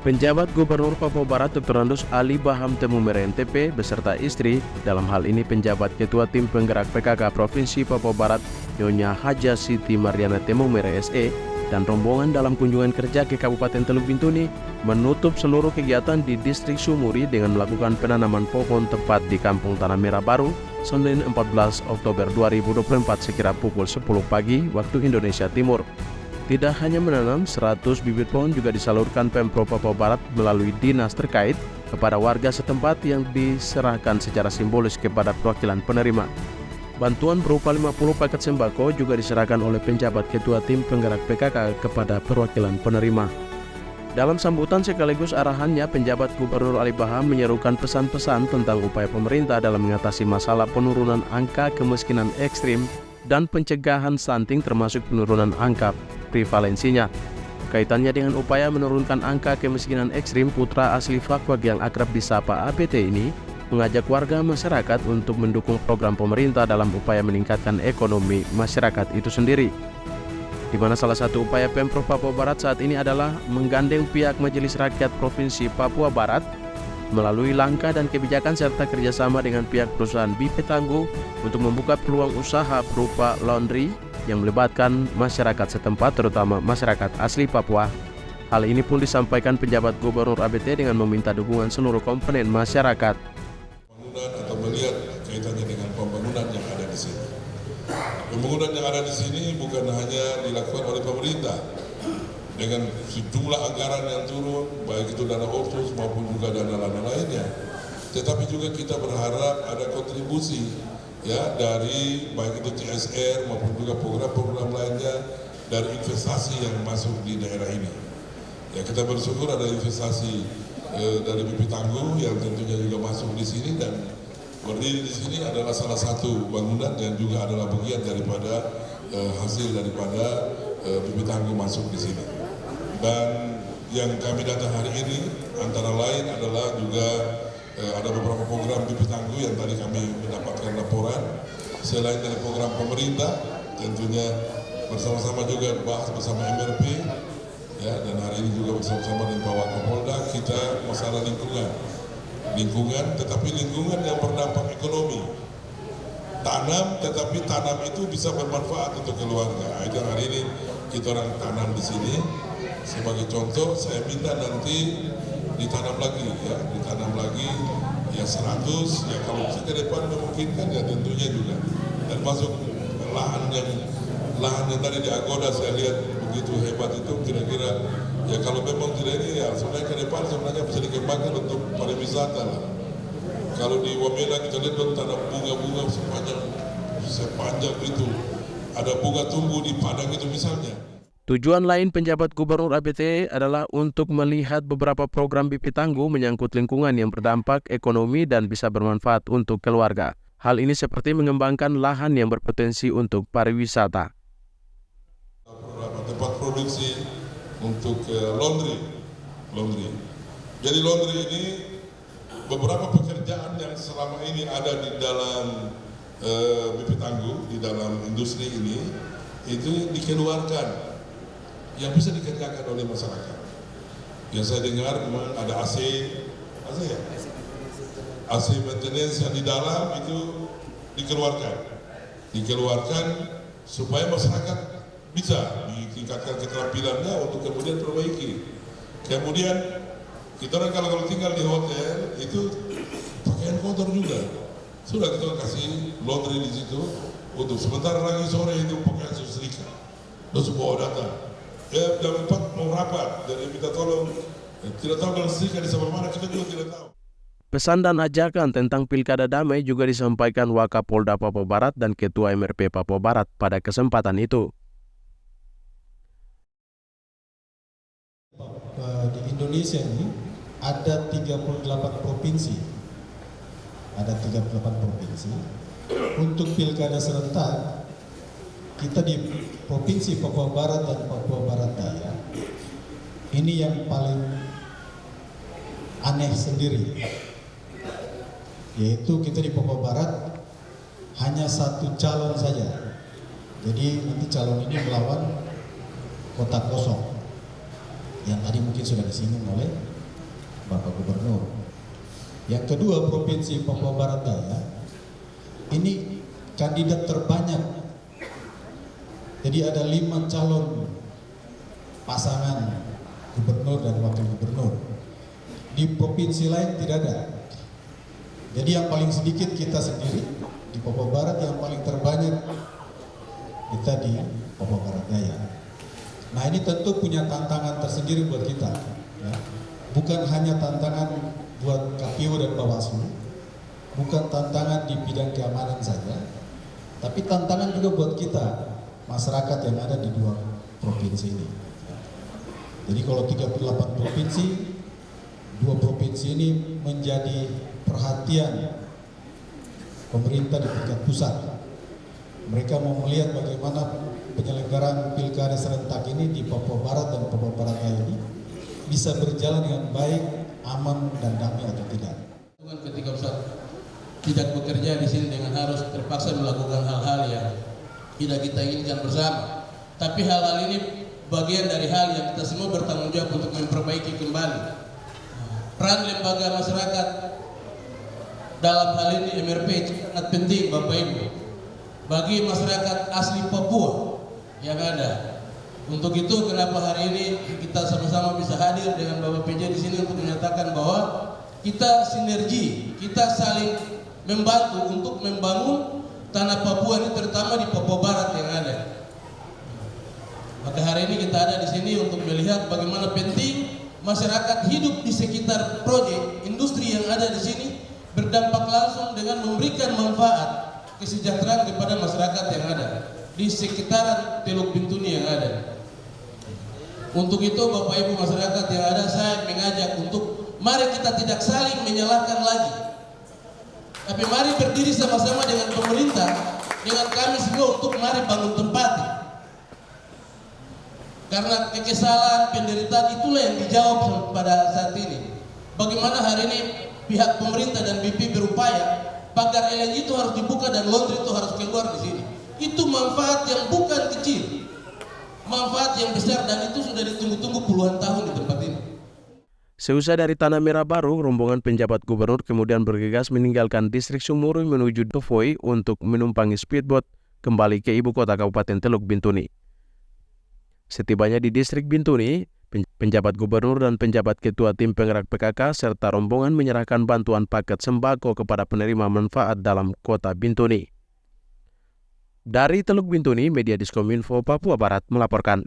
Penjabat Gubernur Papua Barat Dr. Andus Ali Baham Temumere NTP beserta istri, dalam hal ini penjabat Ketua Tim Penggerak PKK Provinsi Papua Barat Nyonya Haja Siti Mariana Temumere SE dan rombongan dalam kunjungan kerja ke Kabupaten Teluk Bintuni menutup seluruh kegiatan di Distrik Sumuri dengan melakukan penanaman pohon tepat di Kampung Tanah Merah Baru Senin 14 Oktober 2024 sekira pukul 10 pagi waktu Indonesia Timur. Tidak hanya menanam, 100 bibit pohon juga disalurkan Pemprov Papua Barat melalui dinas terkait kepada warga setempat yang diserahkan secara simbolis kepada perwakilan penerima. Bantuan berupa 50 paket sembako juga diserahkan oleh penjabat Ketua Tim Penggerak PKK kepada perwakilan penerima. Dalam sambutan sekaligus arahannya, penjabat Gubernur Ali Baham menyerukan pesan-pesan tentang upaya pemerintah dalam mengatasi masalah penurunan angka kemiskinan ekstrim dan pencegahan stunting termasuk penurunan angka prevalensinya. Kaitannya dengan upaya menurunkan angka kemiskinan ekstrim, putra asli Fakwag yang akrab disapa APT ini mengajak warga masyarakat untuk mendukung program pemerintah dalam upaya meningkatkan ekonomi masyarakat itu sendiri. Di mana salah satu upaya Pemprov Papua Barat saat ini adalah menggandeng pihak Majelis Rakyat Provinsi Papua Barat melalui langkah dan kebijakan serta kerjasama dengan pihak perusahaan BP Tangguh untuk membuka peluang usaha berupa laundry yang melibatkan masyarakat setempat terutama masyarakat asli Papua. Hal ini pun disampaikan penjabat Gubernur ABT dengan meminta dukungan seluruh komponen masyarakat. Pembangunan atau melihat kaitannya dengan pembangunan yang ada di sini. Pembangunan yang ada di sini bukan hanya dilakukan oleh pemerintah dengan sejumlah anggaran yang turun, baik itu dana otsus maupun juga dana lainnya. Tetapi juga kita berharap ada kontribusi ya dari baik itu CSR maupun juga program-program lainnya dari investasi yang masuk di daerah ini. Ya, kita bersyukur ada investasi dari BP Tangguh yang tentunya juga masuk di sini dan berdiri di sini adalah salah satu bangunan yang juga adalah bagian daripada hasil daripada BP Tangguh masuk di sini. Dan yang kami datang hari ini antara lain adalah juga ada beberapa program BP Tangguh yang tadi kami mendapatkan laporan. Selain dari program pemerintah, tentunya bersama-sama juga bahas bersama MRP, ya, dan hari ini juga bersama-sama dengan Pak Wakapolda kita masalah lingkungan, tetapi lingkungan yang berdampak ekonomi. Tanam, tetapi tanam itu bisa bermanfaat untuk keluarga. Itu hari ini kita orang tanam di sini. Sebagai contoh, saya minta nanti ditanam lagi ya 100 ya kalau bisa ke depan memungkinkan ya tentunya juga dan masuk lahan yang tadi di Agoda saya lihat begitu hebat itu kira-kira ya kalau memang tidak ini ya sebenarnya ke depan sebenarnya bisa dikembangkan untuk pariwisata lah. Kalau di Wamena kita lihat tanam bunga-bunga sepanjang itu ada bunga tumbuh di padang itu misalnya. Tujuan lain penjabat Gubernur ABT adalah untuk melihat beberapa program BP Tangguh menyangkut lingkungan yang berdampak ekonomi dan bisa bermanfaat untuk keluarga. Hal ini seperti mengembangkan lahan yang berpotensi untuk pariwisata. Tempat produksi untuk laundry. Jadi laundry ini beberapa pekerjaan yang selama ini ada di dalam BP Tangguh, di dalam industri ini, itu dikeluarkan yang bisa dikerjakan oleh masyarakat. Yang saya dengar memang ada AC maintenance yang di dalam itu dikeluarkan supaya masyarakat bisa ditingkatkan keterampilannya untuk kemudian perbaiki. Kemudian kita orang kalau tinggal di hotel itu pakaian kotor juga. Sudah kita kasih laundry di situ untuk sementara lagi sore itu pakaian setrika. Terus bawa data. Ya, jam 4 mau rapat, jadi minta tolong. Tidak tahu kalau setrika di sebelah mana, kita juga tidak tahu. Pesan dan ajakan tentang Pilkada Damai juga disampaikan Wakapolda Papua Barat dan Ketua MRP Papua Barat pada kesempatan itu. Di Indonesia ini ada 38 provinsi. Untuk Pilkada serentak, kita di Provinsi Papua Barat dan Papua Barat Daya ini yang paling aneh sendiri, yaitu kita di Papua Barat hanya satu calon saja. Jadi nanti calon ini melawan kota kosong yang tadi mungkin sudah disinggung oleh Bapak Gubernur. Yang kedua, Provinsi Papua Barat Daya ini kandidat terbanyak. Jadi ada 5 calon pasangan gubernur dan wakil gubernur. Di provinsi lain tidak ada. Jadi yang paling sedikit kita sendiri di Papua Barat, yang paling terbanyak kita di Papua Barat Daya. Nah, ini tentu punya tantangan tersendiri buat kita, ya. Bukan hanya tantangan buat KPU dan Bawaslu, bukan tantangan di bidang keamanan saja, tapi tantangan juga buat kita, masyarakat yang ada di 2 provinsi ini. Jadi kalau 38 provinsi, 2 provinsi ini menjadi perhatian pemerintah di tingkat pusat. Mereka mau melihat bagaimana penyelenggaraan pilkada serentak ini di Papua Barat dan Papua Barat Daya ini bisa berjalan dengan baik, aman dan damai atau tidak. Ketika Ustaz tidak bekerja di sini dengan harus terpaksa melakukan hal-hal yang tidak kita inginkan bersama. Tapi hal-hal ini bagian dari hal yang kita semua bertanggung jawab untuk memperbaiki kembali. Peran lembaga masyarakat dalam hal ini MRP sangat penting, Bapak Ibu, bagi masyarakat asli Papua yang ada. Untuk itu kenapa hari ini kita sama-sama bisa hadir dengan Bapak PJ di sini untuk menyatakan bahwa kita sinergi, kita saling membantu untuk membangun tanah Papua ini, terutama di Papua Barat yang ada. Maka hari ini kita ada di sini untuk melihat bagaimana penting masyarakat hidup di sekitar proyek industri yang ada di sini, berdampak langsung dengan memberikan manfaat kesejahteraan kepada masyarakat yang ada di sekitaran Teluk Bintuni yang ada. Untuk itu Bapak Ibu masyarakat yang ada, saya mengajak untuk mari kita tidak saling menyalahkan lagi, tapi mari berdiri sama-sama dengan pemerintah, dengan kami semua untuk mari bangun tempati. Karena kekesalan, penderitaan itulah yang dijawab pada saat ini. Bagaimana hari ini pihak pemerintah dan BP berupaya pagar LNG itu harus dibuka dan laundry itu harus keluar di sini. Itu manfaat yang bukan kecil, manfaat yang besar, dan itu sudah ditunggu-tunggu puluhan tahun di tempat ini. Seusai dari Tanah Merah Baru, rombongan penjabat gubernur kemudian bergegas meninggalkan distrik Sumurui menuju Dovoi untuk menumpangi speedboat kembali ke ibu kota Kabupaten Teluk Bintuni. Setibanya di distrik Bintuni, penjabat gubernur dan penjabat ketua tim penggerak PKK serta rombongan menyerahkan bantuan paket sembako kepada penerima manfaat dalam kota Bintuni. Dari Teluk Bintuni, Media Diskominfo Papua Barat melaporkan.